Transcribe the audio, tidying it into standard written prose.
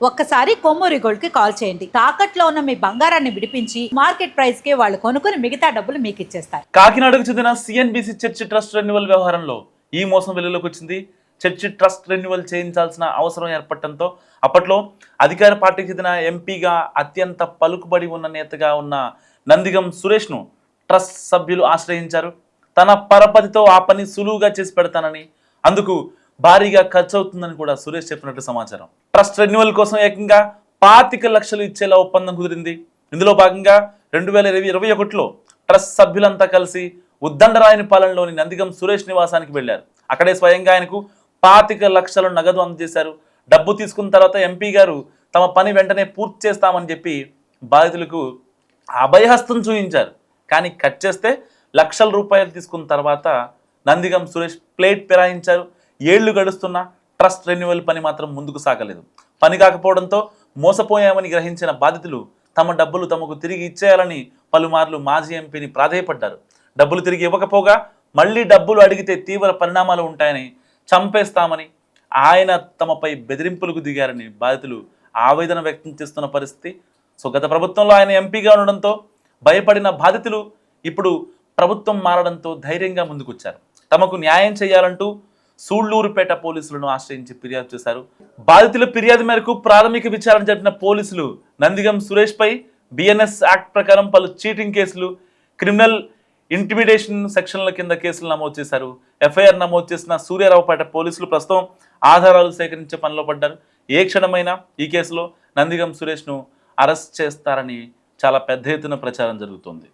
ఒక్కసారి కొమ్మూరి గోల్డ్ కి కాల్ చేయండి. తాకట్లో ఉన్న మీ బంగారాన్ని విడిపించి మార్కెట్ ప్రైస్ కి వాళ్ళు కొనుక్కుని మిగతా డబ్బులు మీకు ఇచ్చేస్తారు. కాకినాడకు చెందిన సిఎన్బిసి చర్చి ట్రస్ట్ రెన్యువల్ వ్యవహారంలో ఈ మోసం వెలుగులోకి వచ్చింది. చర్చి ట్రస్ట్ రెన్యువల్ చేయించాల్సిన అవసరం ఏర్పడటంతో అప్పట్లో అధికార పార్టీకి చెందిన ఎంపీగా అత్యంత పలుకుబడి ఉన్న నేతగా ఉన్న నందిగం సురేష్ను ట్రస్ట్ సభ్యులు ఆశ్రయించారు. తన పరపతితో ఆ పని సులువుగా చేసి పెడతానని, అందుకు భారీగా ఖర్చు అవుతుందని కూడా సురేష్ చెప్పినట్టు సమాచారం. ట్రస్ట్ రెన్యువల్ కోసం ఏకంగా 25 లక్షలు ఇచ్చేలా ఒప్పందం కుదిరింది. ఇందులో భాగంగా 2021లో ట్రస్ట్ సభ్యులంతా కలిసి ఉద్దండరాయనిపాలెంలోని నందిగం సురేష్ నివాసానికి వెళ్లారు. అక్కడే స్వయంగా ఆయనకు 25 లక్షల నగదు అందజేశారు. డబ్బు తీసుకున్న తర్వాత ఎంపీ గారు తమ పని వెంటనే పూర్తి చేస్తామని చెప్పి బాధితులకు అభయహస్తం చూపించారు. కానీ కట్ చేస్తే లక్షల రూపాయలు తీసుకున్న తర్వాత నందిగం సురేష్ ప్లేట్ ఫిరాయించారు. ఏళ్లు గడుస్తున్నా ట్రస్ట్ రెన్యువల్ పని మాత్రం ముందుకు సాగలేదు. పని కాకపోవడంతో మోసపోయామని గ్రహించిన బాధితులు తమ డబ్బులు తమకు తిరిగి ఇచ్చేయాలని పలుమార్లు మాజీ ఎంపీని ప్రాధేయపడ్డారు. డబ్బులు తిరిగి ఇవ్వకపోగా మళ్ళీ డబ్బులు అడిగితే తీవ్ర పరిణామాలు ఉంటాయని, చంపేస్తామని ఆయన తమపై బెదిరింపులకు దిగారని బాధితులు ఆవేదన వ్యక్తం చేస్తున్న పరిస్థితి. గత ప్రభుత్వంలో ఆయన ఎంపీగా ఉండడంతో భయపడిన బాధితులు ఇప్పుడు ప్రభుత్వం మారడంతో ధైర్యంగా ముందుకొచ్చారు. తమకు న్యాయం చేయాలంటూ సూళ్లూరుపేట పోలీసులను ఆశ్రయించి ఫిర్యాదు చేశారు. బాధితుల ఫిర్యాదు మేరకు ప్రాథమిక విచారణ జరిపిన పోలీసులు నందిగం సురేష్ పై బిఎన్ఎస్ యాక్ట్ ప్రకారం పలు చీటింగ్ కేసులు, క్రిమినల్ ఇంటిమిడేషన్ సెక్షన్ల కింద కేసులు నమోదు చేశారు. ఎఫ్ఐఆర్ నమోదు చేసిన సూర్యారావుపేట పోలీసులు ప్రస్తుతం ఆధారాలు సేకరించే పనిలో పడ్డారు. ఏ క్షణమైనా ఈ కేసులో నందిగం సురేష్ను అరెస్ట్ చేస్తారని చాలా పెద్ద ఎత్తున ప్రచారం జరుగుతోంది.